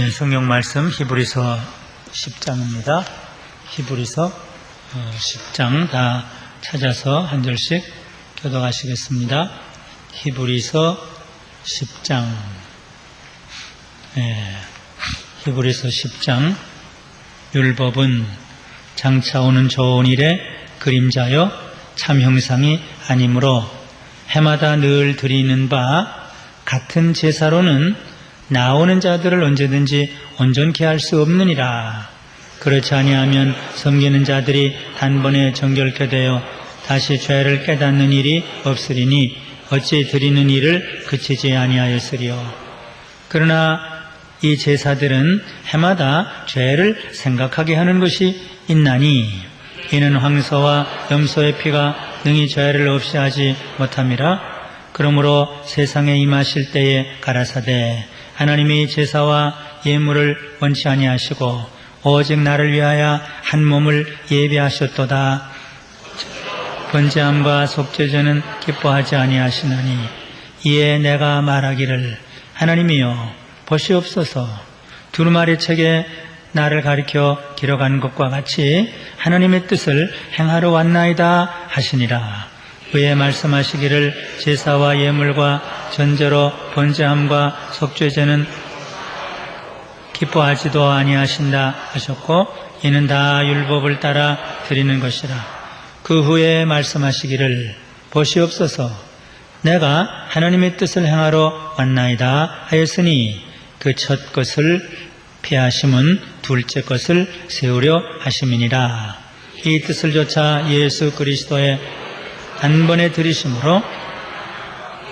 예, 성경 말씀 히브리서 10장입니다. 히브리서 10장 다 찾아서 한 절씩 교독하시겠습니다. 히브리서 10장 히브리서 10장 율법은 장차 오는 좋은 일의 그림자여 참 형상이 아니므로 해마다 늘 드리는 바 같은 제사로는 나오는 자들을 언제든지 온전케 할 수 없느니라. 그렇지 아니하면 섬기는 자들이 단번에 정결케 되어 다시 죄를 깨닫는 일이 없으리니 어찌 드리는 일을 그치지 아니하였으리요. 그러나 이 제사들은 해마다 죄를 생각하게 하는 것이 있나니 이는 황소와 염소의 피가 능히 죄를 없이 하지 못함이라. 그러므로 세상에 임하실 때에 가라사대 하나님이 제사와 예물을 원치 아니하시고 오직 나를 위하여 한 몸을 예비하셨도다. 번제함과 속죄제는 기뻐하지 아니하시나니 이에 내가 말하기를 하나님이여 보시옵소서. 두루마리 책에 나를 가리켜 기록한 것과 같이 하나님의 뜻을 행하러 왔나이다 하시니라. 그의 말씀하시기를 제사와 예물과 전제로 번제함과 속죄제는 기뻐하지도 아니하신다 하셨고 이는 다 율법을 따라 드리는 것이라. 그 후에 말씀하시기를 보시옵소서. 내가 하나님의 뜻을 행하러 왔나이다 하였으니 그 첫 것을 피하심은 둘째 것을 세우려 하심이니라. 이 뜻을 조차 예수 그리스도의 단번에 들이심으로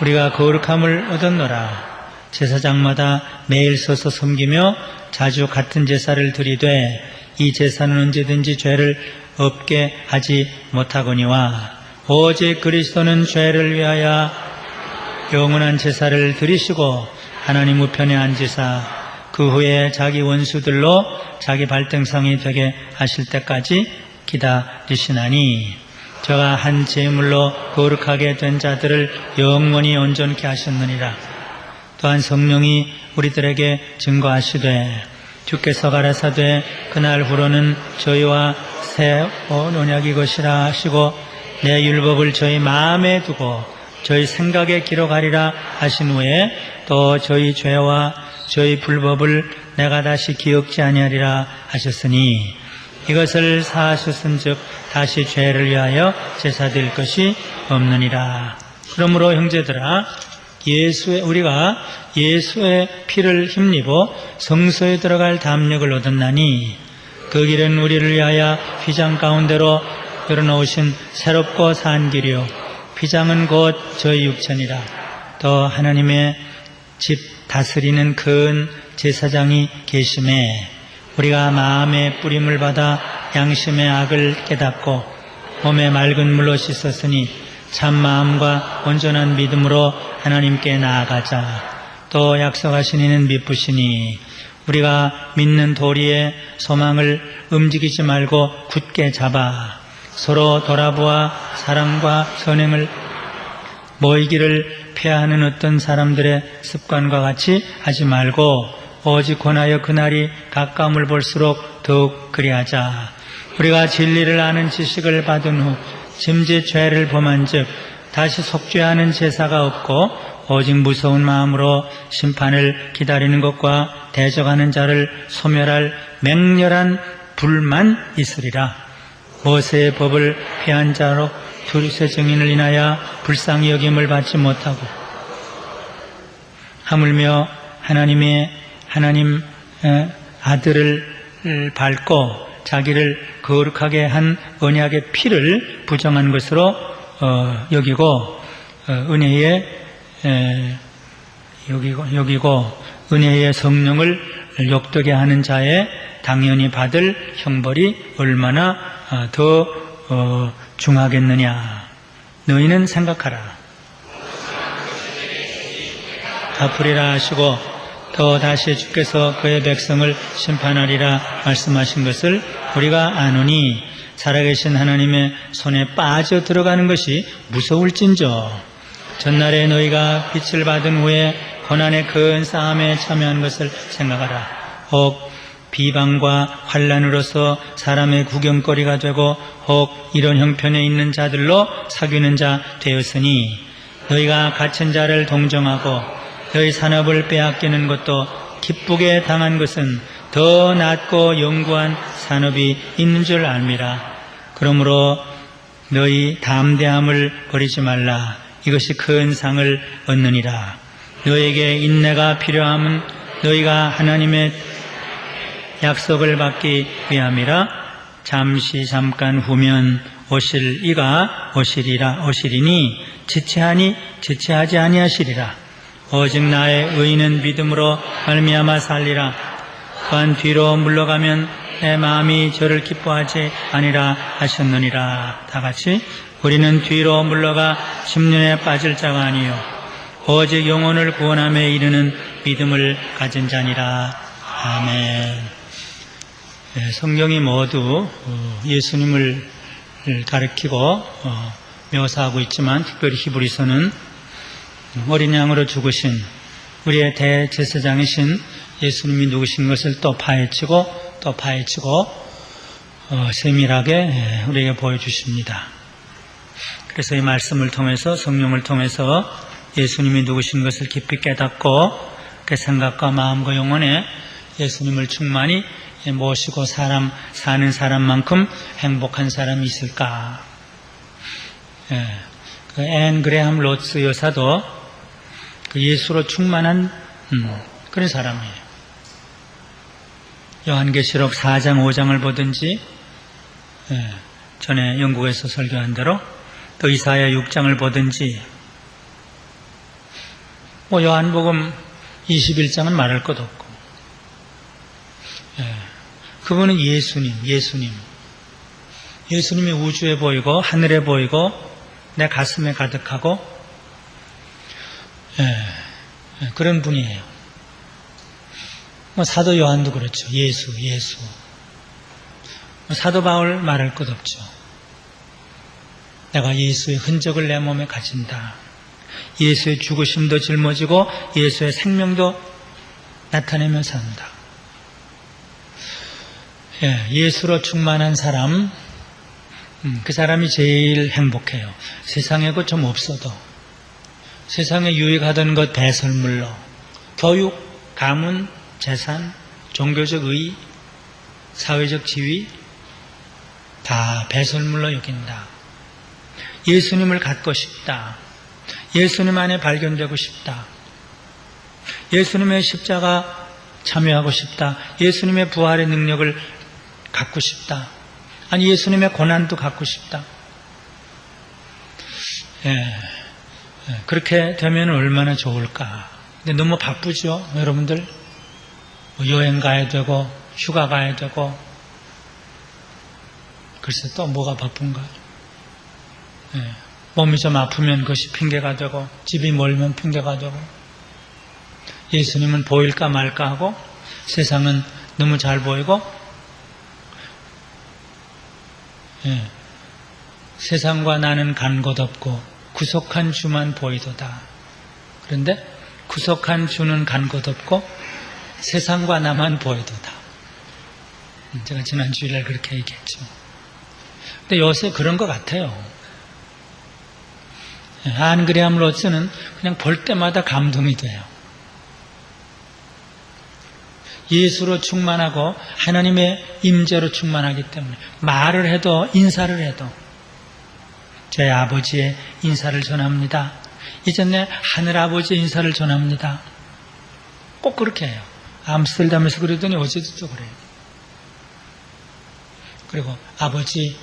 우리가 거룩함을 얻었노라. 제사장마다 매일 서서 섬기며 자주 같은 제사를 드리되 이 제사는 언제든지 죄를 없게 하지 못하거니와 오직 그리스도는 죄를 위하여 영원한 제사를 드리시고 하나님 우편에 앉으사 그 후에 자기 원수들로 자기 발등상이 되게 하실 때까지 기다리시나니 저가 한 제물로 거룩하게 된 자들을 영원히 온전케 하셨느니라. 또한 성령이 우리들에게 증거하시되 주께서 가라사대 그날 후로는 저희와 새 언약이 것이라 하시고 내 율법을 저희 마음에 두고 저희 생각에 기록하리라 하신 후에 또 저희 죄와 저희 불법을 내가 다시 기억지 아니하리라 하셨으니 이것을 사하셨은즉 다시 죄를 위하여 제사드릴 것이 없느니라. 그러므로 형제들아 우리가 예수의 피를 힘입어 성소에 들어갈 담력을 얻었나니 그 길은 우리를 위하여 휘장 가운데로 열어놓으신 새롭고 산 길이요 휘장은 곧 저희 육체니라. 또 하나님의 집 다스리는 큰 제사장이 계심에 우리가 마음의 뿌림을 받아 양심의 악을 깨닫고 몸에 맑은 물로 씻었으니 참 마음과 온전한 믿음으로 하나님께 나아가자. 또 약속하신 이는 미쁘시니 우리가 믿는 도리의 소망을 움직이지 말고 굳게 잡아 서로 돌아보아 사랑과 선행을 모이기를 폐하는 어떤 사람들의 습관과 같이 하지 말고 오직 권하여 그날이 가까움을 볼수록 더욱 그리하자. 우리가 진리를 아는 지식을 받은 후 짐짓 죄를 범한 즉 다시 속죄하는 제사가 없고 오직 무서운 마음으로 심판을 기다리는 것과 대적하는 자를 소멸할 맹렬한 불만 있으리라. 모세의 법을 피한 자로 두세 증인을 인하여 불쌍히 여김을 받지 못하고 하물며 하나님 아들을 밟고 자기를 거룩하게 한 언약의 피를 부정한 것으로 여기고 은혜의 성령을 욕되게 하는 자에 당연히 받을 형벌이 얼마나 더 중하겠느냐. 너희는 생각하라. 갚으리라 하시고 또 다시 주께서 그의 백성을 심판하리라 말씀하신 것을 우리가 아노니 살아계신 하나님의 손에 빠져 들어가는 것이 무서울진저 전날에 너희가 빛을 받은 후에 고난의 큰 싸움에 참여한 것을 생각하라. 혹 비방과 환난으로서 사람의 구경거리가 되고 혹 이런 형편에 있는 자들로 사귀는 자 되었으니 너희가 갇힌 자를 동정하고 너희 산업을 빼앗기는 것도 기쁘게 당한 것은 더 낮고 영구한 산업이 있는 줄 알미라. 그러므로 너희 담대함을 버리지 말라. 이것이 큰 상을 얻느니라. 너에게 인내가 필요함은 너희가 하나님의 약속을 받기 위함이라. 잠깐 후면 오실 이가 오시리니 지체하지 아니하시리라. 오직 나의 의인은 믿음으로 말미암아 살리라. 또한 뒤로 물러가면 내 마음이 저를 기뻐하지 아니라 하셨느니라. 다 같이 우리는 뒤로 물러가 심년에 빠질 자가 아니요 오직 영혼을 구원함에 이르는 믿음을 가진 자니라. 아멘. 성경이 모두 예수님을 가리키고 묘사하고 있지만 특별히 히브리서는 어린 양으로 죽으신 우리의 대제사장이신 예수님이 누구신 것을 또 파헤치고 세밀하게 우리에게 보여주십니다. 그래서 이 말씀을 통해서 성령을 통해서 예수님이 누구신 것을 깊이 깨닫고 그 생각과 마음과 영혼에 예수님을 충만히 모시고 사는 사람만큼 행복한 사람이 있을까? 그 앤 그레함 로츠 여사도 그 예수로 충만한 그런 사람이에요. 요한계시록 4장 5장을 보든지 전에 영국에서 설교한 대로 또 이사야 6장을 보든지 요한복음 21장은 말할 것 없고 그분은 예수님이 우주에 보이고 하늘에 보이고 내 가슴에 가득하고 그런 분이에요. 사도 요한도 그렇죠. 예수. 사도 바울 말할 것 없죠. 내가 예수의 흔적을 내 몸에 가진다. 예수의 죽으심도 짊어지고 예수의 생명도 나타내며 산다. 예수로 충만한 사람, 그 사람이 제일 행복해요. 세상에 그 좀 없어도 세상에 유익하던 것 배설물로 교육, 가문, 재산, 종교적 의의, 사회적 지위 다 배설물로 여긴다. 예수님을 갖고 싶다. 예수님 안에 발견되고 싶다. 예수님의 십자가 참여하고 싶다. 예수님의 부활의 능력을 갖고 싶다. 아니 예수님의 고난도 갖고 싶다. 그렇게 되면 얼마나 좋을까. 근데 너무 바쁘죠 여러분들. 여행 가야 되고 휴가 가야 되고 글쎄 또 뭐가 바쁜가. 몸이 좀 아프면 그것이 핑계가 되고 집이 멀면 핑계가 되고 예수님은 보일까 말까 하고 세상은 너무 잘 보이고 세상과 나는 간 곳 없고 구속한 주만 보이도다. 그런데 구속한 주는 간 곳 없고 세상과 나만 보이도다. 제가 지난 주일날 그렇게 얘기했죠. 근데 요새 그런 것 같아요. 안 그레함 로스는 그냥 볼 때마다 감동이 돼요. 예수로 충만하고 하나님의 임재로 충만하기 때문에 말을 해도 인사를 해도 제 아버지의 인사를 전합니다. 이제 내 하늘아버지의 인사를 전합니다. 꼭 그렇게 해요. 암스테르담에서 그러더니 어제도 또 그래요. 그리고 아버지,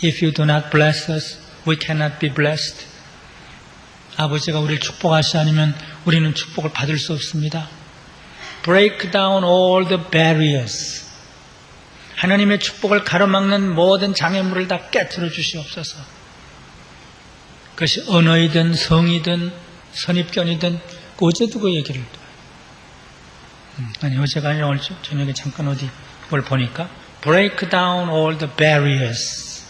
if you do not bless us, we cannot be blessed. 아버지가 우리를 축복하시 아니면 우리는 축복을 받을 수 없습니다. Break down all the barriers. 하나님의 축복을 가로막는 모든 장애물을 다 깨트려 주시옵소서. 그것이 언어이든 성이든 선입견이든 어제도 그 얘기를 아니 어제가 아니라 오늘 저녁에 잠깐 어디 뭘 보니까 Break down all the barriers.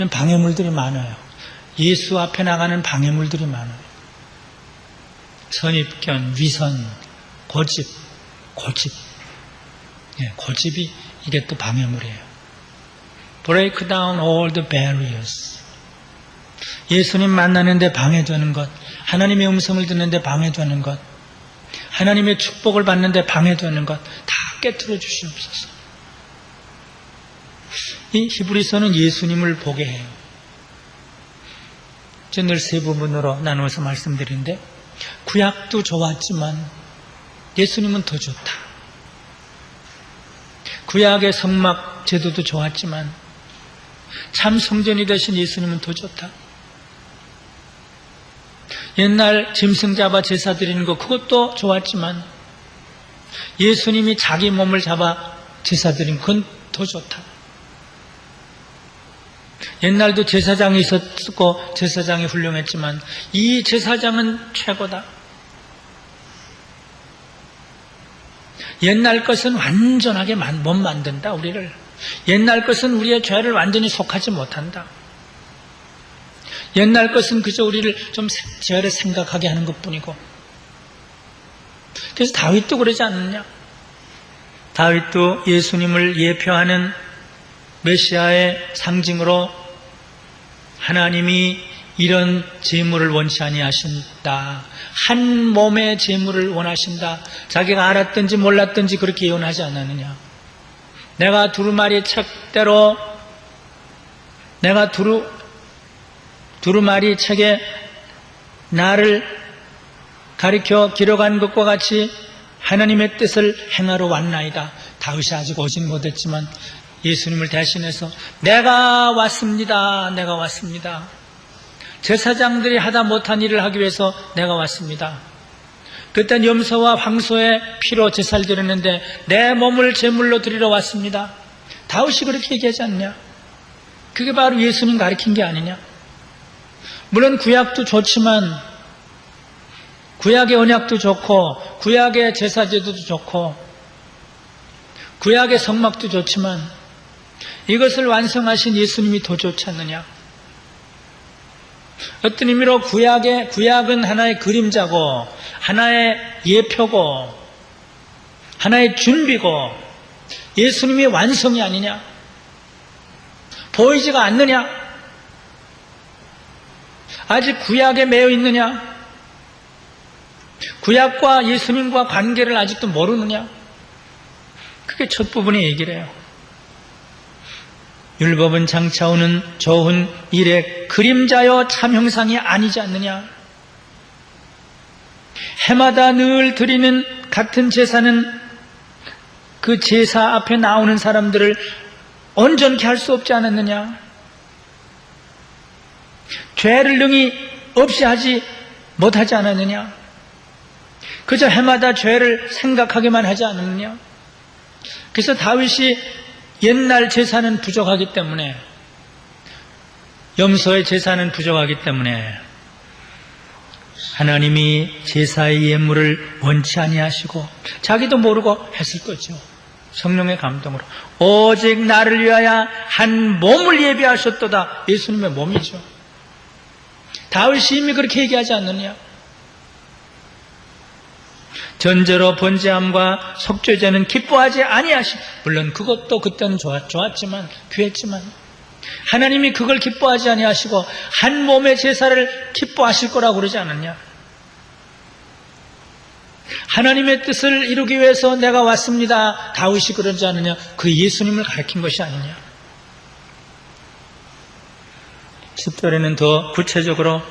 방해물들이 많아요. 예수 앞에 나가는 방해물들이 많아요. 선입견, 위선, 고집이 이게 또 방해물이에요. Break down all the barriers. 예수님 만나는데 방해되는 것, 하나님의 음성을 듣는데 방해되는 것, 하나님의 축복을 받는데 방해되는 것 다 깨트려 주시옵소서. 이 히브리서는 예수님을 보게 해요. 제가 늘 세 부분으로 나누어서 말씀드리는데, 구약도 좋았지만 예수님은 더 좋다. 구약의 성막 제도도 좋았지만 참 성전이 되신 예수님은 더 좋다. 옛날 짐승 잡아 제사 드리는 거 그것도 좋았지만 예수님이 자기 몸을 잡아 제사 드린 건 더 좋다. 옛날도 제사장이 있었고 제사장이 훌륭했지만 이 제사장은 최고다. 옛날 것은 완전하게 못 만든다, 우리를. 옛날 것은 우리의 죄를 완전히 속하지 못한다. 옛날 것은 그저 우리를 좀 죄를 생각하게 하는 것뿐이고. 그래서 다윗도 그러지 않느냐? 다윗도 예수님을 예표하는 메시아의 상징으로 하나님이 이런 제물을 원치 아니하신다. 한 몸의 제물을 원하신다. 자기가 알았든지 몰랐든지 그렇게 예언하지 않았느냐. 내가 두루마리 책대로, 내가 두루마리 책에 나를 가리켜 기록한 것과 같이 하나님의 뜻을 행하러 왔나이다. 다윗이 아직 오진 못했지만 예수님을 대신해서 내가 왔습니다. 내가 왔습니다. 제사장들이 하다 못한 일을 하기 위해서 내가 왔습니다. 그땐 염소와 황소의 피로 제사를 드렸는데 내 몸을 제물로 드리러 왔습니다. 다윗이 그렇게 얘기하지 않냐? 그게 바로 예수님 가르친 게 아니냐? 물론 구약도 좋지만 구약의 언약도 좋고 구약의 제사제도도 좋고 구약의 성막도 좋지만 이것을 완성하신 예수님이 더 좋지 않느냐? 어떤 의미로 구약은 하나의 그림자고 하나의 예표고 하나의 준비고 예수님이 완성이 아니냐? 보이지가 않느냐? 아직 구약에 매여 있느냐? 구약과 예수님과 관계를 아직도 모르느냐? 그게 첫 부분의 얘기를 해요. 율법은 장차오는 좋은 일의 그림자요 참 형상이 아니지 않느냐? 해마다 늘 드리는 같은 제사는 그 제사 앞에 나오는 사람들을 온전케 할 수 없지 않았느냐? 죄를 능히 없이 하지 못하지 않았느냐? 그저 해마다 죄를 생각하게만 하지 않았느냐? 그래서 다윗이 옛날 제사는 부족하기 때문에, 염소의 제사는 부족하기 때문에 하나님이 제사의 예물을 원치 아니하시고 자기도 모르고 했을 거죠. 성령의 감동으로 오직 나를 위하여 한 몸을 예비하셨도다. 예수님의 몸이죠. 다윗이 이미 그렇게 얘기하지 않느냐? 전제로 번제함과 속죄제는 기뻐하지 아니하시. 물론 그것도 그때는 좋았지만 귀했지만 하나님이 그걸 기뻐하지 아니하시고 한 몸의 제사를 기뻐하실 거라고 그러지 않았냐? 하나님의 뜻을 이루기 위해서 내가 왔습니다. 다윗이 그러지 않느냐? 그 예수님을 가르친 것이 아니냐? 10절에는 더 구체적으로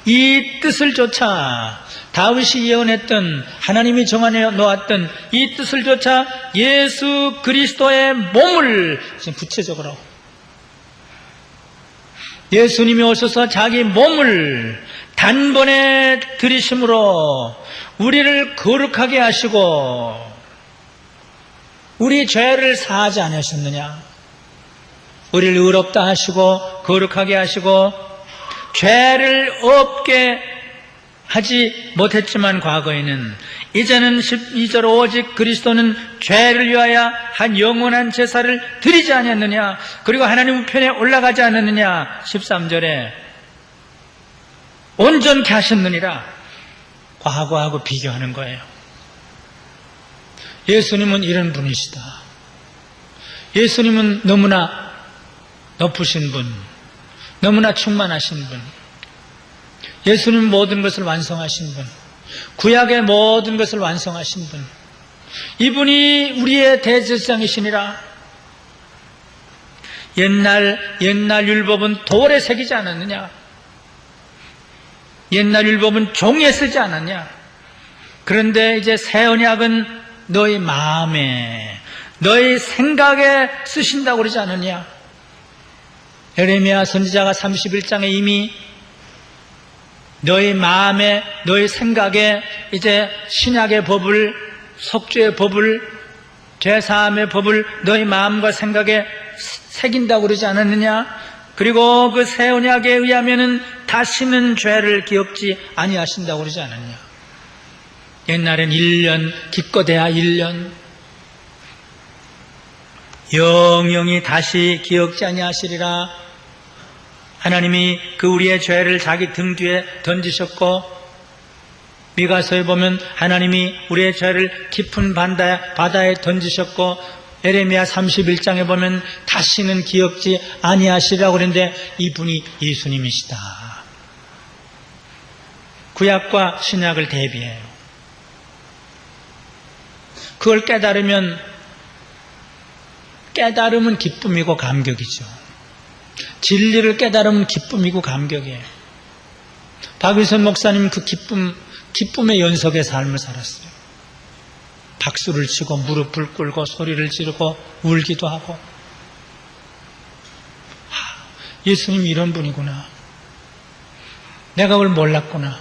이 뜻을 조차 다윗이 예언했던 하나님이 정하여 놓았던 이 뜻을 조차 예수 그리스도의 몸을 지금 구체적으로 예수님이 오셔서 자기 몸을 단번에 들이심으로 우리를 거룩하게 하시고 우리 죄를 사하지 않으셨느냐? 우리를 의롭다 하시고 거룩하게 하시고 죄를 없게 하지 못했지만 과거에는 이제는 12절 오직 그리스도는 죄를 위하여 한 영원한 제사를 드리지 아니했느냐? 그리고 하나님 우편에 올라가지 않았느냐? 13절에 온전케 하셨느니라. 과거하고 비교하는 거예요. 예수님은 이런 분이시다. 예수님은 너무나 높으신 분, 너무나 충만하신 분, 예수님은 모든 것을 완성하신 분, 구약의 모든 것을 완성하신 분, 이분이 우리의 대제사장이시니라. 옛날 율법은 돌에 새기지 않았느냐? 옛날 율법은 종이에 쓰지 않았냐? 그런데 이제 새 언약은 너희 마음에, 너희 생각에 쓰신다고 그러지 않느냐? 예레미야 선지자가 31장에 이미 너희 마음에, 너희 생각에 이제 신약의 법을, 속죄의 법을, 죄사함의 법을 너희 마음과 생각에 새긴다고 그러지 않았느냐? 그리고 그 새 언약에 의하면은 다시는 죄를 기억지 아니하신다고 그러지 않았냐? 옛날엔 1년, 기껏해야 1년, 영영이 다시 기억지 아니하시리라. 하나님이 그 우리의 죄를 자기 등 뒤에 던지셨고, 미가서에 보면 하나님이 우리의 죄를 깊은 바다에 던지셨고, 에레미야 31장에 보면 다시는 기억지 아니하시리라고 그랬는데 이분이 예수님이시다. 구약과 신약을 대비해요. 그걸 깨달으면, 깨달음은 기쁨이고 감격이죠. 진리를 깨달으면 기쁨이고 감격이에요. 박일선 목사님 그 기쁨의 연속의 삶을 살았어요. 박수를 치고 무릎을 꿇고 소리를 지르고 울기도 하고, 예수님이 이런 분이구나. 내가 그걸 몰랐구나.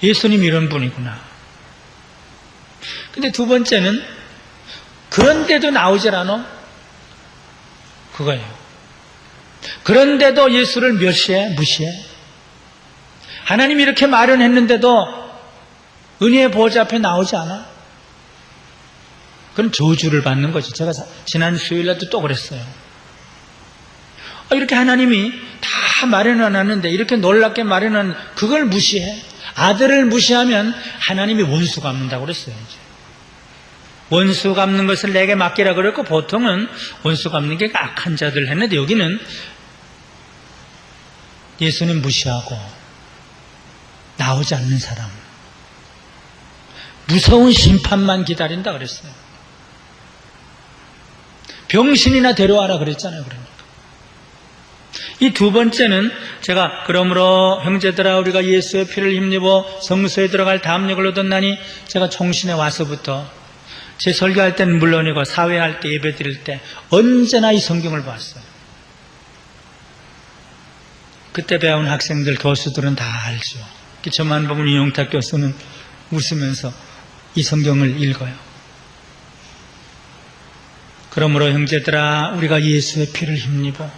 예수님이 이런 분이구나. 근데 두 번째는 그런데도 나오질 않아? 그거예요. 그런데도 예수를 멸시해, 무시해. 하나님이 이렇게 마련했는데도 은혜의 보좌 앞에 나오지 않아? 그건 저주를 받는 거지. 제가 지난 수요일날도 또 그랬어요. 이렇게 하나님이 다 마련해놨는데, 이렇게 놀랍게 마련한 그걸 무시해. 아들을 무시하면 하나님이 원수 갚는다고 그랬어요. 이제. 원수 갚는 것을 내게 맡기라 그랬고, 보통은 원수 갚는 게 악한 자들 했는데, 여기는 예수님 무시하고 나오지 않는 사람, 무서운 심판만 기다린다 그랬어요. 병신이나 데려와라 그랬잖아요. 그러니까 이 두 번째는 제가 그러므로 형제들아 우리가 예수의 피를 힘입어 성소에 들어갈 담력을 얻었나니, 제가 총신에 와서부터 제 설교할 때는 물론이고 사회할 때, 예배 드릴 때 언제나 이 성경을 봤어요. 그때 배운 학생들, 교수들은 다 알죠. 저만 보면 이용탁 교수는 웃으면서 이 성경을 읽어요. 그러므로 형제들아 우리가 예수의 피를 힘입어.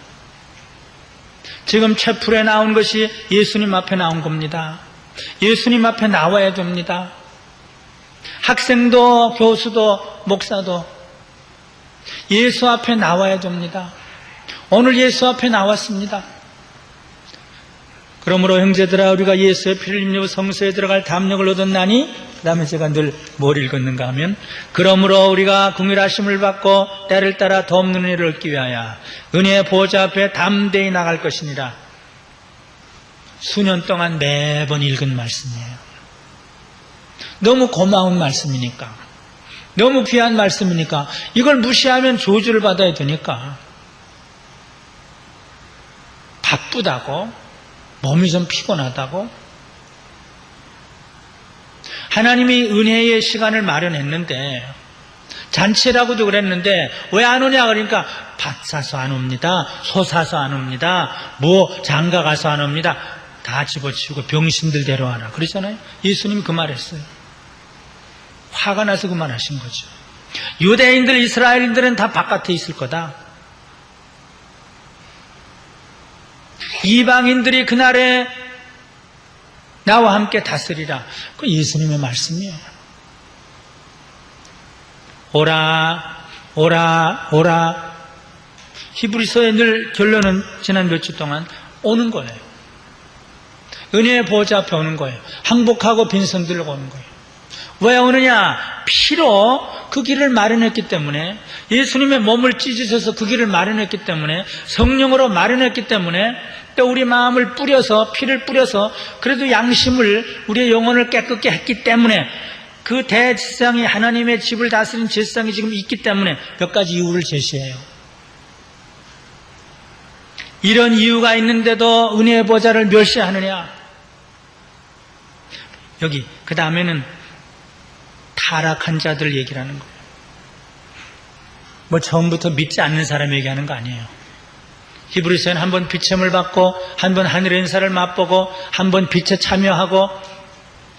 지금 채플에 나온 것이 예수님 앞에 나온 겁니다. 예수님 앞에 나와야 됩니다. 학생도 교수도 목사도 예수 앞에 나와야 됩니다. 오늘 예수 앞에 나왔습니다. 그러므로 형제들아 우리가 예수의 피를 힘입어 성소에 들어갈 담력을 얻었나니, 그 다음에 제가 늘 뭘 읽었는가 하면, 그러므로 우리가 긍휼하심을 받고 때를 따라 돕는 은혜를 얻기 위하여 은혜의 보좌 앞에 담대히 나갈 것이니라. 수년 동안 매번 읽은 말씀이에요. 너무 고마운 말씀이니까, 너무 귀한 말씀이니까, 이걸 무시하면 저주를 받아야 되니까, 바쁘다고, 몸이 좀 피곤하다고, 하나님이 은혜의 시간을 마련했는데, 잔치라고도 그랬는데 왜 안 오냐 그러니까 밭 사서 안 옵니다, 소 사서 안 옵니다, 뭐 장가 가서 안 옵니다, 다 집어치우고 병신들 데려와라 그러잖아요. 예수님이 그 말했어요. 화가 나서 그 말하신 거죠. 유대인들, 이스라엘인들은 다 바깥에 있을 거다. 이방인들이 그날에 나와 함께 다스리라. 그 예수님의 말씀이에요. 오라, 오라, 오라. 히브리서의 늘 결론은 지난 몇 주 동안 오는 거예요. 은혜의 보좌 앞에 오는 거예요. 항복하고 빈손 들고 오는 거예요. 왜 오느냐? 피로 그 길을 마련했기 때문에, 예수님의 몸을 찢으셔서 그 길을 마련했기 때문에, 성령으로 마련했기 때문에, 또 우리 마음을 뿌려서, 피를 뿌려서 그래도 양심을, 우리의 영혼을 깨끗게 했기 때문에, 그 대제사장이, 하나님의 집을 다스린 제사장이 지금 있기 때문에 몇 가지 이유를 제시해요. 이런 이유가 있는데도 은혜의 보좌를 멸시하느냐? 여기 그 다음에는 타락한 자들 얘기를 하는 거예요. 뭐 처음부터 믿지 않는 사람 얘기하는 거 아니에요. 히브리서에는 한번 비첨을 받고, 한번 하늘의 은사를 맛보고, 한번 빛에 참여하고,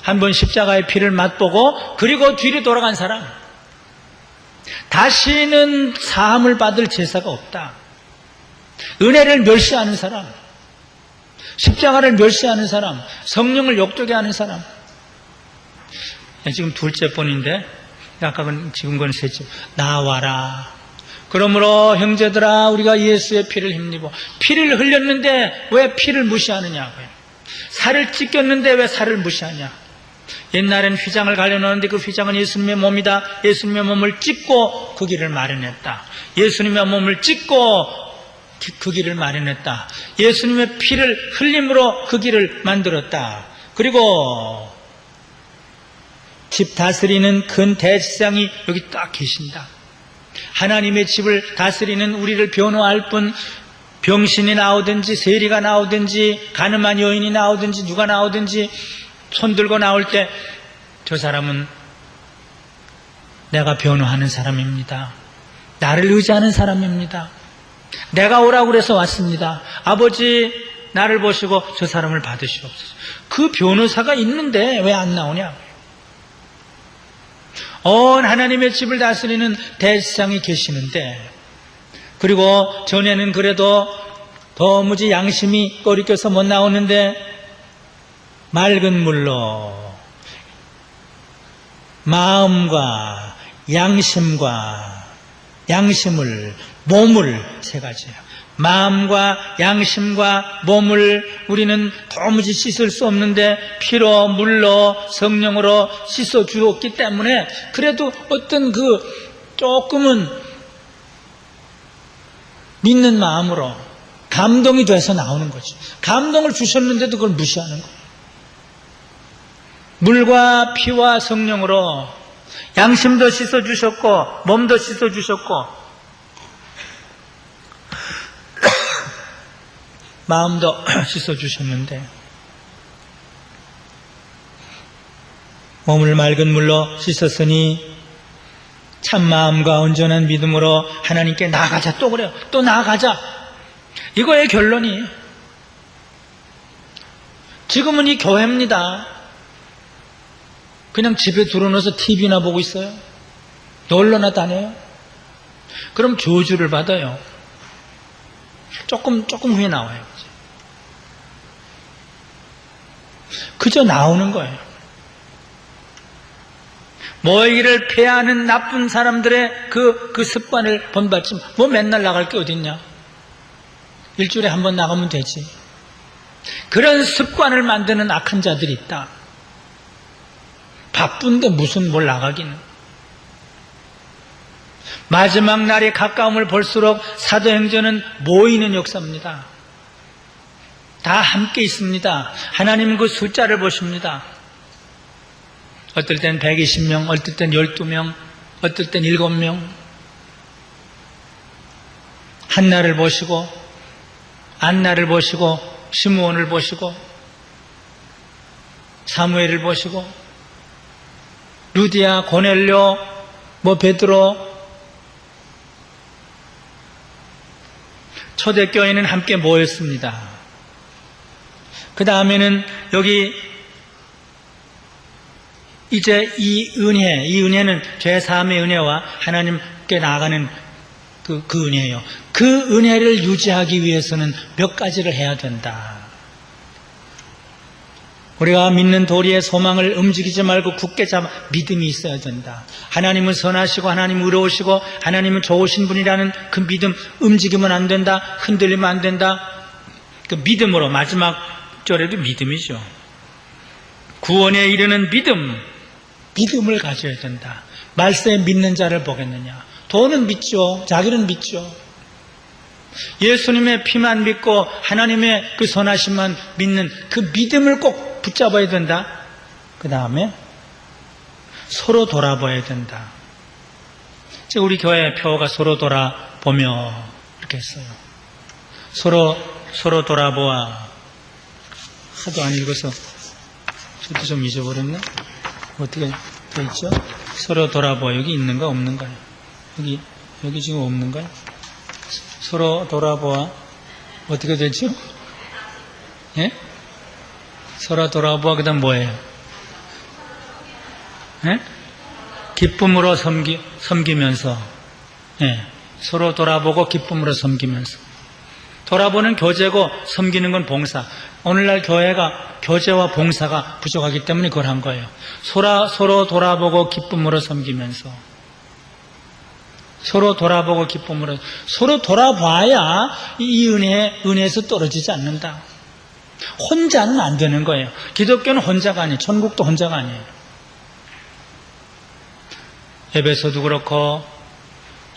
한번 십자가의 피를 맛보고, 그리고 뒤로 돌아간 사람, 다시는 사함을 받을 제사가 없다. 은혜를 멸시하는 사람, 십자가를 멸시하는 사람, 성령을 욕되게 하는 사람. 지금 둘째 번인데, 아까 지금 건 셋째. 나와라. 그러므로 형제들아, 우리가 예수의 피를 힘입어. 피를 흘렸는데 왜 피를 무시하느냐고요. 살을 찢겼는데 왜 살을 무시하냐. 옛날엔 휘장을 갈려놓았는데 그 휘장은 예수님의 몸이다. 예수님의 몸을 찢고 그 길을 마련했다. 예수님의 몸을 찢고 그 길을 마련했다. 예수님의 피를 흘림으로 그 길을 만들었다. 그리고 집 다스리는 큰 대제사장이 여기 딱 계신다. 하나님의 집을 다스리는 우리를 변호할 뿐, 병신이 나오든지 세리가 나오든지 가늠한 여인이 나오든지 누가 나오든지 손 들고 나올 때 저 사람은 내가 변호하는 사람입니다. 나를 의지하는 사람입니다. 내가 오라고 그래서 왔습니다. 아버지 나를 보시고 저 사람을 받으시옵소서. 그 변호사가 있는데 왜 안 나오냐? 온 하나님의 집을 다스리는 대제사장이 계시는데, 그리고 전에는 그래도 도무지 양심이 꺼리껴서 못 나오는데 맑은 물로 마음과 양심을, 몸을, 세 가지예요. 마음과 양심과 몸을 우리는 도무지 씻을 수 없는데 피로, 물로, 성령으로 씻어 주었기 때문에 그래도 어떤 조금은 믿는 마음으로 감동이 돼서 나오는 거지. 감동을 주셨는데도 그걸 무시하는 거예요. 물과 피와 성령으로 양심도 씻어 주셨고 몸도 씻어 주셨고 마음도 씻어 주셨는데, 몸을 맑은 물로 씻었으니 참 마음과 온전한 믿음으로 하나님께 나아가자. 또 그래요. 또 나아가자. 이거의 결론이, 지금은 이 교회입니다. 그냥 집에 들어놓아서 TV나 보고 있어요. 놀러나 다녀요. 그럼 저주를 받아요. 조금 후에 나와요. 그저 나오는 거예요. 모이기를 폐하는 나쁜 사람들의 그 습관을 본받지. 뭐 맨날 나갈 게 어딨냐? 일주일에 한 번 나가면 되지. 그런 습관을 만드는 악한 자들이 있다. 바쁜데 무슨 뭘 나가기는. 마지막 날이 가까움을 볼수록 사도행전은 모이는 역사입니다. 다 함께 있습니다. 하나님은 그 숫자를 보십니다. 어떨 땐 120명, 어떨 땐 12명, 어떨 땐 7명. 한나를 보시고, 안나를 보시고, 시므온을 보시고, 사무엘을 보시고, 루디아, 고넬료, 베드로. 초대교회는 함께 모였습니다. 그 다음에는 여기 이제 이 은혜는 죄사함의 은혜와 하나님께 나아가는 그 은혜예요. 그 은혜를 유지하기 위해서는 몇 가지를 해야 된다. 우리가 믿는 도리의 소망을 움직이지 말고 굳게 잡아 믿음이 있어야 된다. 하나님은 선하시고 하나님은 의로우시고 하나님은 좋으신 분이라는 그 믿음, 움직이면 안 된다. 흔들리면 안 된다. 그 믿음으로, 마지막 절에도 믿음이죠. 구원에 이르는 믿음, 믿음을 가져야 된다. 말세에 믿는 자를 보겠느냐. 돈은 믿죠. 자기는 믿죠. 예수님의 피만 믿고 하나님의 그 선하심만 믿는 그 믿음을 꼭 붙잡아야 된다. 그 다음에 서로 돌아봐야 된다. 우리 교회 표어가 서로 돌아보며 이렇게 했어요. 서로 돌아보아. 하도 안 읽어서 저도 좀 잊어버렸네. 어떻게 돼 있죠? 서로 돌아보아. 여기 있는가 없는가요? 여기 지금 없는가요? 서로 돌아보아. 어떻게 되죠? 예? 서로 돌아보아. 그 다음 뭐예요? 예? 기쁨으로 섬기면서. 예. 서로 돌아보고 기쁨으로 섬기면서. 돌아보는 교제고 섬기는 건 봉사. 오늘날 교회가 교제와 봉사가 부족하기 때문에 그걸 한 거예요. 서로 돌아보고 기쁨으로 섬기면서. 서로 돌아보고 기쁨으로. 서로 돌아봐야 이 은혜에서 떨어지지 않는다. 혼자는 안 되는 거예요. 기독교는 혼자가 아니에요. 천국도 혼자가 아니에요. 에베소도 그렇고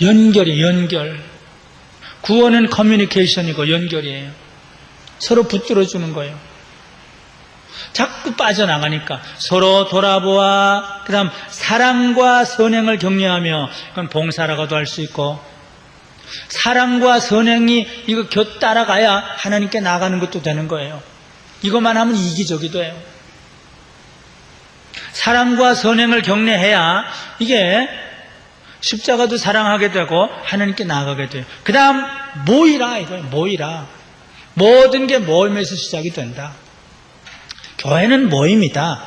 연결. 구원은 커뮤니케이션이고 연결이에요. 서로 붙들어주는 거예요. 자꾸 빠져나가니까 서로 돌아보아. 그 다음 사랑과 선행을 격려하며. 이건 봉사라고도 할 수 있고, 사랑과 선행이 이거 곁 따라가야 하나님께 나가는 것도 되는 거예요. 이것만 하면 이기적이도 해요. 사랑과 선행을 격려해야 이게 십자가도 사랑하게 되고 하나님께 나아가게 돼요. 그 다음 모이라 이거예요. 모이라. 모든 게 모임에서 시작이 된다. 교회는 모임이다.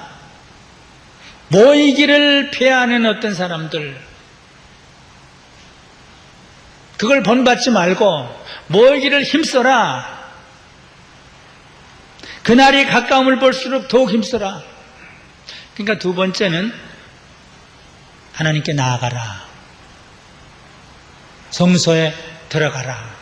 모이기를 피하는 어떤 사람들, 그걸 본받지 말고 모이기를 힘써라. 그날이 가까움을 볼수록 더욱 힘써라. 그러니까 두 번째는 하나님께 나아가라. 성소에 들어가라.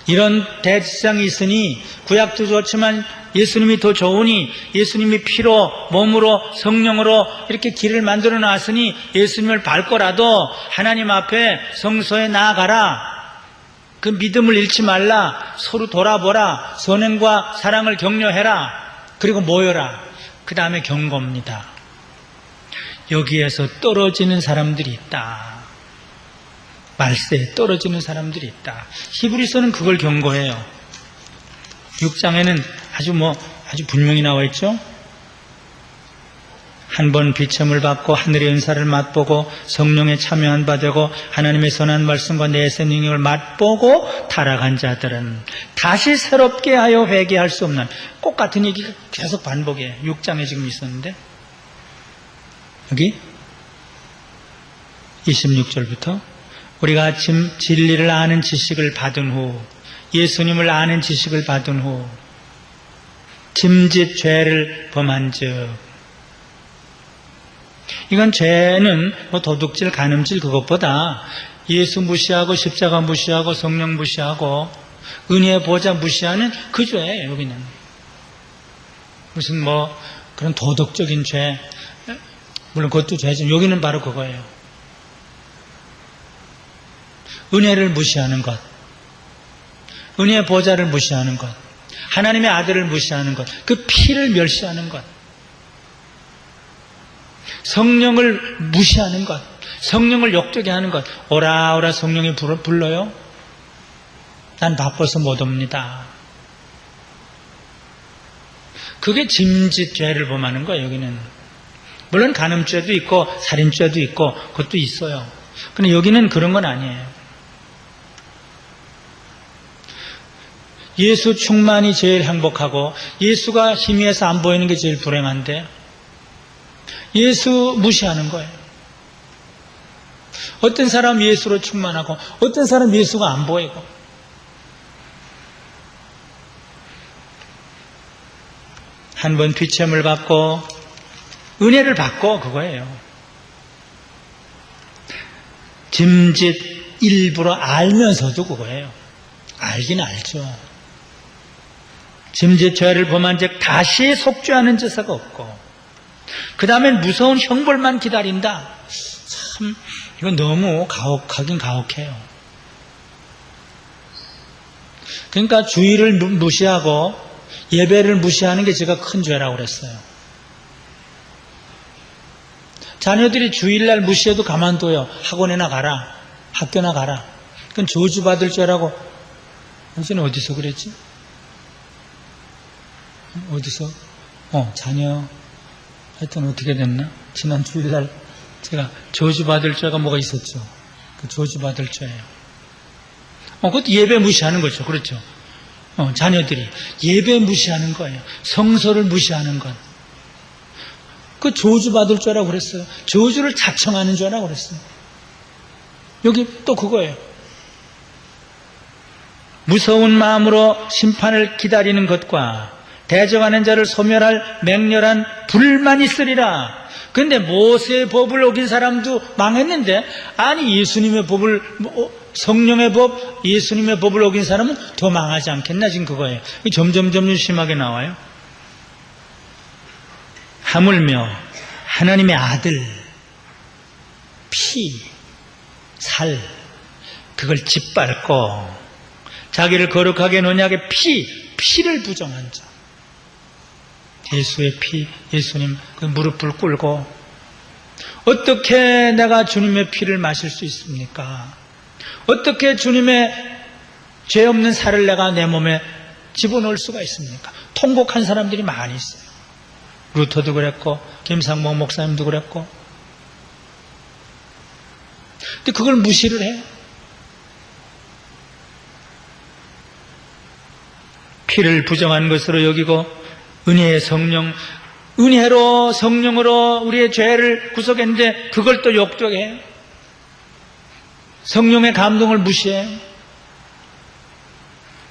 이런 대지상이 있으니 구약도 좋지만 예수님이 더 좋으니 예수님이 피로 몸으로 성령으로 이렇게 길을 만들어 놨으니 예수님을 밟고라도 하나님 앞에 성소에 나아가라. 그 믿음을 잃지 말라. 서로 돌아보라. 선행과 사랑을 격려해라. 그리고 모여라. 그 다음에 경고입니다. 여기에서 떨어지는 사람들이 있다. 말세에 떨어지는 사람들이 있다. 히브리서는 그걸 경고해요. 6장에는 아주 분명히 나와 있죠. 한 번 비첨을 받고 하늘의 은사를 맛보고 성령에 참여한 바 되고 하나님의 선한 말씀과 내세 능력을 맛보고 타락한 자들은 다시 새롭게 하여 회개할 수 없는, 똑같은 얘기가 계속 반복해요. 6장에 지금 있었는데 여기 26절부터 우리가 진리를 아는 지식을 받은 후, 예수님을 아는 지식을 받은 후 짐짓 죄를 범한 즉, 이건 죄는 도둑질, 간음질 그것보다 예수 무시하고 십자가 무시하고 성령 무시하고 은혜의 보좌 무시하는 그 죄예요. 여기는 무슨 그런 도덕적인 죄, 물론 그것도 죄죠. 여기는 바로 그거예요. 은혜를 무시하는 것, 은혜의 보좌를 무시하는 것, 하나님의 아들을 무시하는 것, 그 피를 멸시하는 것, 성령을 무시하는 것, 성령을 욕되게 하는 것. 오라 오라 성령이 불러요? 난 바빠서 못 옵니다. 그게 짐짓 죄를 범하는 거예요. 여기는 물론 간음죄도 있고 살인죄도 있고 그것도 있어요. 그런데 여기는 그런 건 아니에요. 예수 충만이 제일 행복하고 예수가 희미해서 안 보이는 게 제일 불행한데 예수 무시하는 거예요. 어떤 사람 예수로 충만하고 어떤 사람 예수가 안 보이고. 한 번 피첨을 받고 은혜를 받고 그거예요. 짐짓 일부러 알면서도 그거예요. 알긴 알죠. 짐짓 죄를 범한 즉 다시 속죄하는 제사가 없고 그 다음엔 무서운 형벌만 기다린다. 참 이건 너무 가혹하긴 가혹해요. 그러니까 주의를 무시하고 예배를 무시하는 게 제가 큰 죄라고 그랬어요. 자녀들이 주일날 무시해도 가만둬요. 학원에나 가라, 학교나 가라. 그건 저주받을 죄라고. 당신은 어디서 그랬지? 어디서? 자녀 하여튼 어떻게 됐나? 지난 주일날 제가 저주받을 죄가 뭐가 있었죠. 그 저주받을 죄예요. 그것도 예배 무시하는 거죠. 그렇죠. 자녀들이 예배 무시하는 거예요. 성서를 무시하는 건. 그 저주받을 죄라고 그랬어요. 저주를 자청하는 죄라고 그랬어요. 여기 또 그거예요. 무서운 마음으로 심판을 기다리는 것과 대적하는 자를 소멸할 맹렬한 불만 있으리라. 그런데 모세의 법을 어긴 사람도 망했는데, 아니 예수님의 법을, 성령의 법, 예수님의 법을 어긴 사람은 더 망하지 않겠나, 지금 그거예요. 점점 심하게 나와요. 하물며 하나님의 아들 피, 살, 그걸 짓밟고 자기를 거룩하게 논하게 피를 부정한 자, 예수의 피, 예수님 그 무릎을 꿇고 어떻게 내가 주님의 피를 마실 수 있습니까? 어떻게 주님의 죄 없는 살을 내가 내 몸에 집어넣을 수가 있습니까? 통곡한 사람들이 많이 있어요. 루터도 그랬고 김상봉 목사님도 그랬고. 근데 그걸 무시를 해요. 피를 부정한 것으로 여기고 은혜의 성령, 은혜로 성령으로 우리의 죄를 구속했는데 그걸 또 욕적해요. 성령의 감동을 무시해요.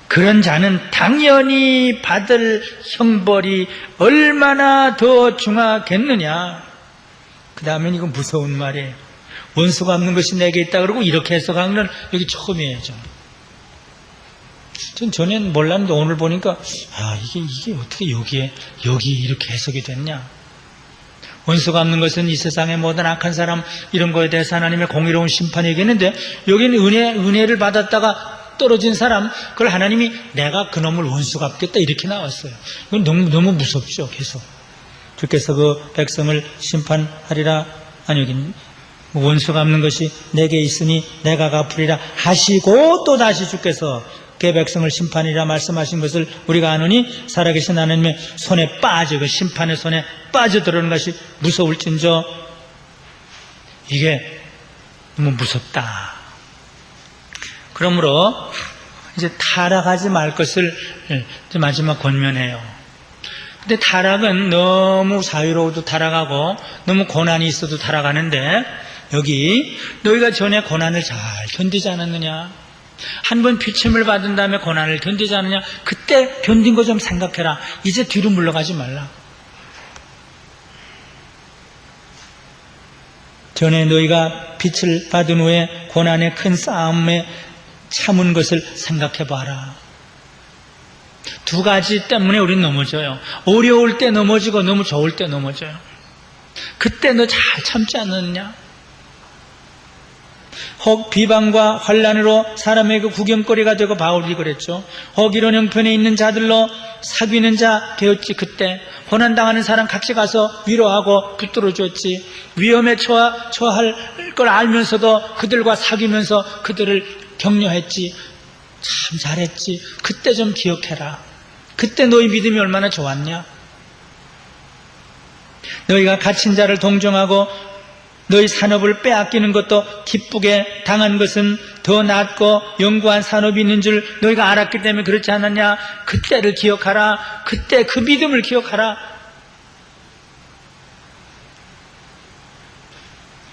그런 자는 당연히 받을 형벌이 얼마나 더 중하겠느냐. 그 다음엔 이건 무서운 말이에요. 원수가 없는 것이 내게 있다 그러고 이렇게 해석하는 건 여기 처음이에요. 전 전엔 몰랐는데 오늘 보니까 이게 어떻게 여기 이렇게 해석이 됐냐. 원수가 없는 것은 이 세상의 모든 악한 사람 이런 거에 대해서 하나님의 공의로운 심판이 얘기했는데 여기는 은혜를 받았다가 떨어진 사람, 그걸 하나님이 내가 그놈을 원수 갚겠다 이렇게 나왔어요. 이건 너무 무섭죠. 계속 주께서 그 백성을 심판하리라. 아니 여기 원수 갚는 것이 내게 있으니 내가 갚으리라 하시고 또 다시 주께서 그 백성을 심판이라 말씀하신 것을 우리가 아노니 살아계신 하나님의 손에 빠져, 그 심판의 손에 빠져들어오는 것이 무서울진저. 이게 너무 무섭다. 그러므로 이제 타락하지 말 것을 마지막 권면해요. 근데 타락은 너무 자유로워도 타락하고 너무 고난이 있어도 타락하는데, 여기 너희가 전에 고난을 잘 견디지 않았느냐? 한 번 피침을 받은 다음에 고난을 견디지 않느냐? 그때 견딘 거 좀 생각해라. 이제 뒤로 물러가지 말라. 전에 너희가 빛을 받은 후에 고난의 큰 싸움에 참은 것을 생각해 봐라. 두 가지 때문에 우리는 넘어져요. 어려울 때 넘어지고 너무 좋을 때 넘어져요. 그때 너 잘 참지 않았느냐? 혹 비방과 환난으로 사람에게 구경거리가 되고 바울이 그랬죠. 혹 이런 형편에 있는 자들로 사귀는 자 되었지. 그때 고난당하는 사람 같이 가서 위로하고 붙들어줬지. 위험에 처할 걸 알면서도 그들과 사귀면서 그들을 격려했지. 참 잘했지. 그때 좀 기억해라. 그때 너희 믿음이 얼마나 좋았냐. 너희가 갇힌 자를 동정하고 너희 산업을 빼앗기는 것도 기쁘게 당한 것은 더 낫고 영구한 산업이 있는 줄 너희가 알았기 때문에 그렇지 않았냐. 그때를 기억하라. 그때 그 믿음을 기억하라.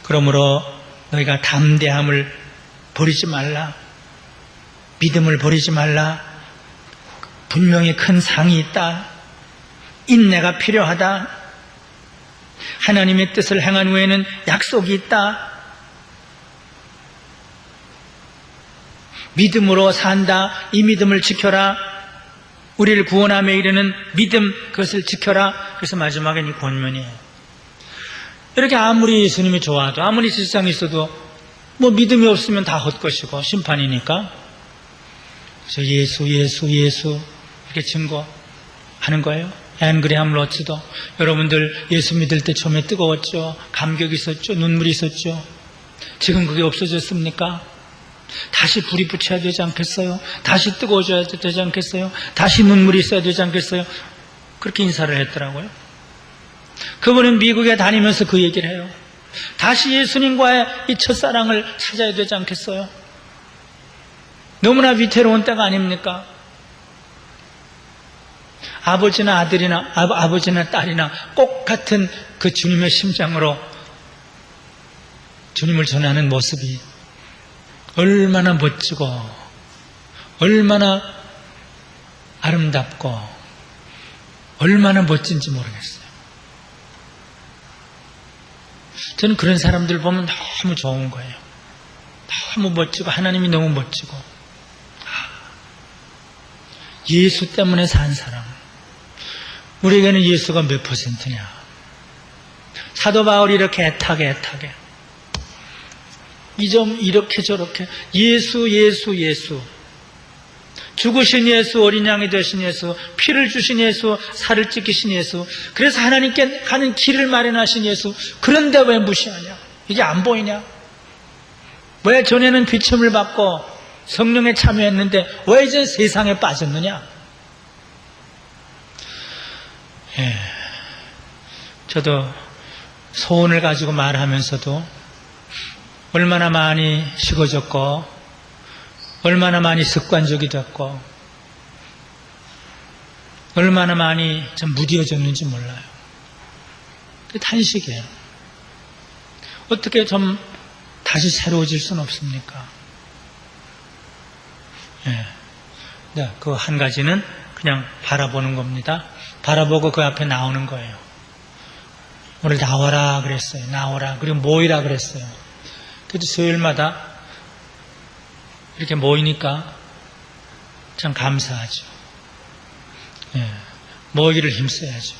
그러므로 너희가 담대함을 버리지 말라. 믿음을 버리지 말라. 분명히 큰 상이 있다. 인내가 필요하다. 하나님의 뜻을 행한 후에는 약속이 있다. 믿음으로 산다. 이 믿음을 지켜라. 우리를 구원함에 이르는 믿음, 그것을 지켜라. 그래서 마지막엔 이 권면이에요. 이렇게 아무리 예수님이 좋아도, 아무리 세상에 있어도 뭐 믿음이 없으면 다 헛것이고 심판이니까. 그래서 예수 이렇게 증거하는 거예요. 앤그레함 로츠도 여러분들 예수 믿을 때 처음에 뜨거웠죠. 감격이 있었죠. 눈물이 있었죠. 지금 그게 없어졌습니까? 다시 불이 붙여야 되지 않겠어요? 다시 뜨거워져야 되지 않겠어요? 다시 눈물이 있어야 되지 않겠어요? 그렇게 인사를 했더라고요. 그분은 미국에 다니면서 그 얘기를 해요. 다시 예수님과의 이 첫사랑을 찾아야 되지 않겠어요? 너무나 위태로운 때가 아닙니까? 아버지나 아들이나 아버지나 딸이나 꼭 같은 그 주님의 심장으로 주님을 전하는 모습이 얼마나 멋지고 얼마나 아름답고 얼마나 멋진지 모르겠어요. 저는 그런 사람들 보면 너무 좋은 거예요. 너무 멋지고 하나님이 너무 멋지고 예수 때문에 산 사람. 우리에게는 예수가 몇 %냐? 사도 바울이 이렇게 애타게 이 점 이렇게 저렇게 예수 죽으신 예수, 어린 양이 되신 예수, 피를 주신 예수, 살을 찢기신 예수, 그래서 하나님께 가는 길을 마련하신 예수. 그런데 왜 무시하냐? 이게 안 보이냐? 왜 전에는 비침을 받고 성령에 참여했는데 왜 이제 세상에 빠졌느냐? 저도 소원을 가지고 말하면서도 얼마나 많이 식어졌고 얼마나 많이 습관적이 됐고 얼마나 많이 좀 무뎌졌는지 몰라요. 탄식이에요. 어떻게 좀 다시 새로워질 수는 없습니까? 그 한 가지는 그냥 바라보는 겁니다. 바라보고 그 앞에 나오는 거예요. 오늘 나와라 그랬어요. 나오라. 그리고 모이라 그랬어요. 그래도 수요일마다 이렇게 모이니까 참 감사하죠. 모이기를 힘써야죠.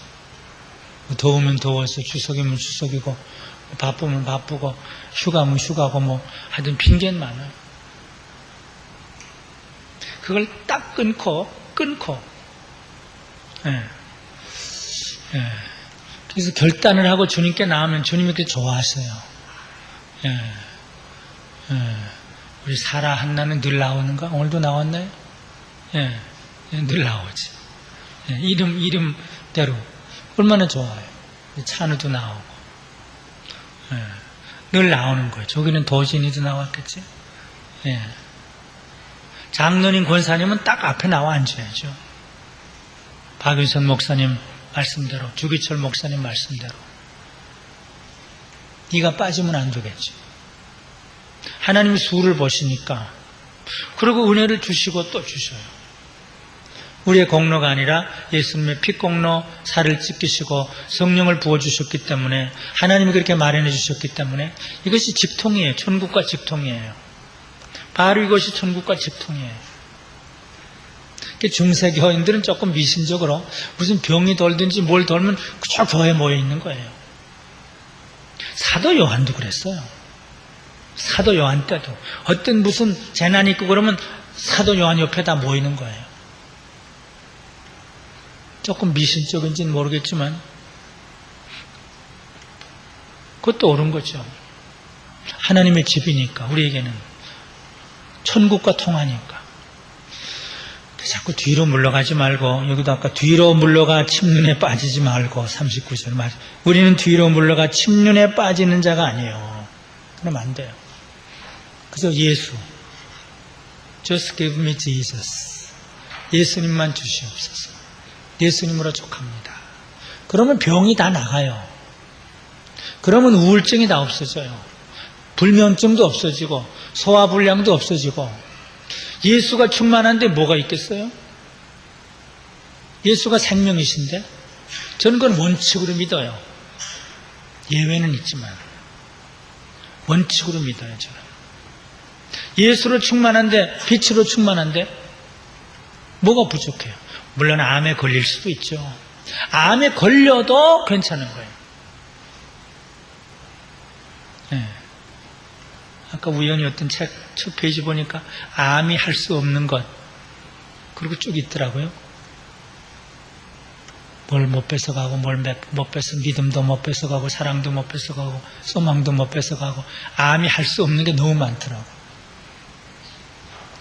더우면 더워서, 추석이면 추석이고, 바쁘면 바쁘고, 휴가면 휴가고, 하여튼 핑계는 많아요. 그걸 딱 끊고. 그래서 결단을 하고 주님께 나오면 주님이 그렇게 좋아하세요. 우리 사라 한나는 늘 나오는가? 오늘도 나왔나요? 늘 나오지. 이름대로. 얼마나 좋아요. 찬우도 나오고. 늘 나오는 거예요. 저기는 도진이도 나왔겠지? 장로님, 권사님은 딱 앞에 나와 앉아야죠. 박윤선 목사님 말씀대로, 주기철 목사님 말씀대로. 네가 빠지면 안 되겠지. 하나님이 수를 보시니까. 그리고 은혜를 주시고 또 주셔요. 우리의 공로가 아니라 예수님의 피 공로, 살을 찢기시고 성령을 부어주셨기 때문에, 하나님이 그렇게 마련해 주셨기 때문에 이것이 직통이에요. 천국과 직통이에요. 바로 이것이 천국과 직통이에요. 중세 교인들은 조금 미신적으로 무슨 병이 돌든지 뭘 돌면 그저 교회에 모여 있는 거예요. 사도 요한도 그랬어요. 사도 요한 때도 어떤 무슨 재난이 있고 그러면 사도 요한 옆에 다 모이는 거예요. 조금 미신적인지는 모르겠지만 그것도 옳은 거죠. 하나님의 집이니까, 우리에게는 천국과 통하니까. 자꾸 뒤로 물러가지 말고, 여기도 아까 뒤로 물러가 침륜에 빠지지 말고 39절 말. 우리는 뒤로 물러가 침륜에 빠지는 자가 아니에요. 그러면 안 돼요. 그래서 예수, Just give me Jesus. 예수님만 주시옵소서. 예수님으로 족합니다. 그러면 병이 다 나가요. 그러면 우울증이 다 없어져요. 불면증도 없어지고 소화불량도 없어지고. 예수가 충만한데 뭐가 있겠어요? 예수가 생명이신데 저는 그건 원칙으로 믿어요. 예외는 있지만 원칙으로 믿어요. 저는 예수로 충만한데, 빛으로 충만한데 뭐가 부족해요? 물론 암에 걸릴 수도 있죠. 암에 걸려도 괜찮은 거예요. 예. 아까 우연히 어떤 책 첫 페이지 보니까 암이 할 수 없는 것 그리고 쭉 있더라고요. 뭘 못 뺏어가고 뭘 못 뺏어 믿음도 못 뺏어가고 사랑도 못 뺏어가고 소망도 못 뺏어가고 암이 할 수 없는 게 너무 많더라고.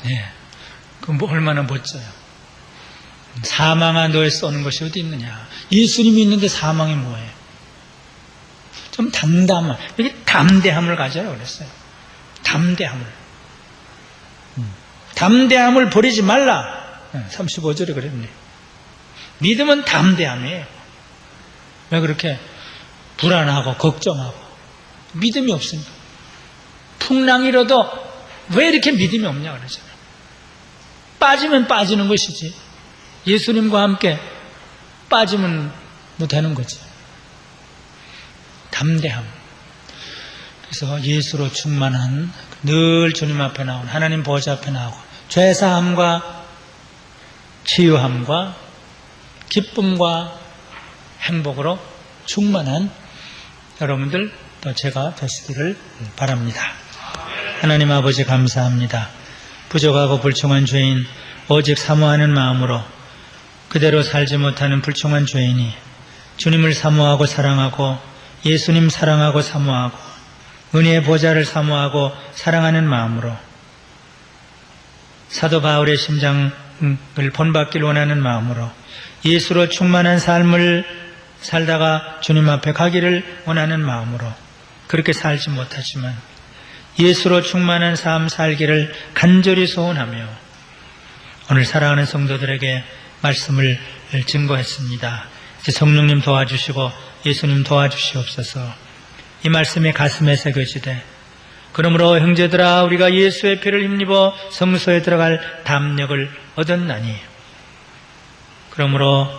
예. 그럼 뭐 얼마나 멋져요. 사망아 너의 쏘는 것이 어디 있느냐. 예수님이 있는데 사망이 뭐예요? 좀 담담한 여기 담대함을 가져라 그랬어요. 담대함을. 담대함을 버리지 말라. 35절에 그랬네. 믿음은 담대함이에요. 왜 그렇게 불안하고 걱정하고 믿음이 없습니까? 풍랑이라도 왜 이렇게 믿음이 없냐 그러잖아요. 빠지면 빠지는 것이지. 예수님과 함께 빠지면 뭐 되는 거지. 담대함. 그래서 예수로 충만한 늘 주님 앞에 나온 하나님 보좌 앞에 나오고 죄사함과 치유함과 기쁨과 행복으로 충만한 여러분들 또 제가 되시기를 바랍니다. 하나님 아버지 감사합니다. 부족하고 불충한 죄인 오직 사모하는 마음으로 그대로 살지 못하는 불충한 죄인이 주님을 사모하고 사랑하고 예수님 사랑하고 사모하고 은혜의 보좌를 사모하고 사랑하는 마음으로 사도 바울의 심장을 본받기를 원하는 마음으로 예수로 충만한 삶을 살다가 주님 앞에 가기를 원하는 마음으로 그렇게 살지 못하지만 예수로 충만한 삶 살기를 간절히 소원하며 오늘 사랑하는 성도들에게 말씀을 증거했습니다. 성령님 도와주시고 예수님 도와주시옵소서. 이 말씀이 가슴에 새겨지되 그러므로 형제들아 우리가 예수의 피를 힘입어 성소에 들어갈 담력을 얻었나니 그러므로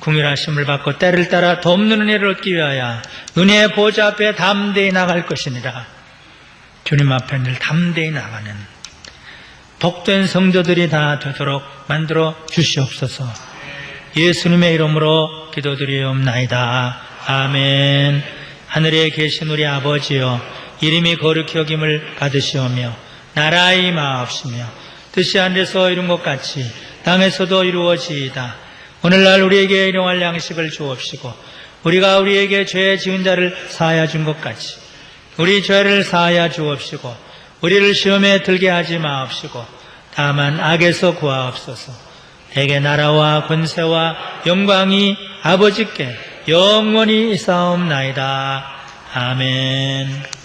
궁일하심을 받고 때를 따라 돕는 은혜를 얻기 위하여 은혜의 보좌 앞에 담대히 나갈 것이니라. 주님 앞에 늘 담대히 나가는 복된 성도들이 다 되도록 만들어 주시옵소서. 예수님의 이름으로 기도드리옵나이다. 아멘. 하늘에 계신 우리 아버지여 이름이 거룩히 여김을 받으시오며 나라의 임하옵시며 뜻이 하늘에서 이룬 것 같이 땅에서도 이루어지이다. 오늘날 우리에게 일용할 양식을 주옵시고 우리가 우리에게 죄 지은 자를 사하여 준 것 같이 우리 죄를 사하여 주옵시고 우리를 시험에 들게 하지 마옵시고 다만 악에서 구하옵소서. 대개 나라와 권세와 영광이 아버지께 영원히 있사옵나이다. 아멘.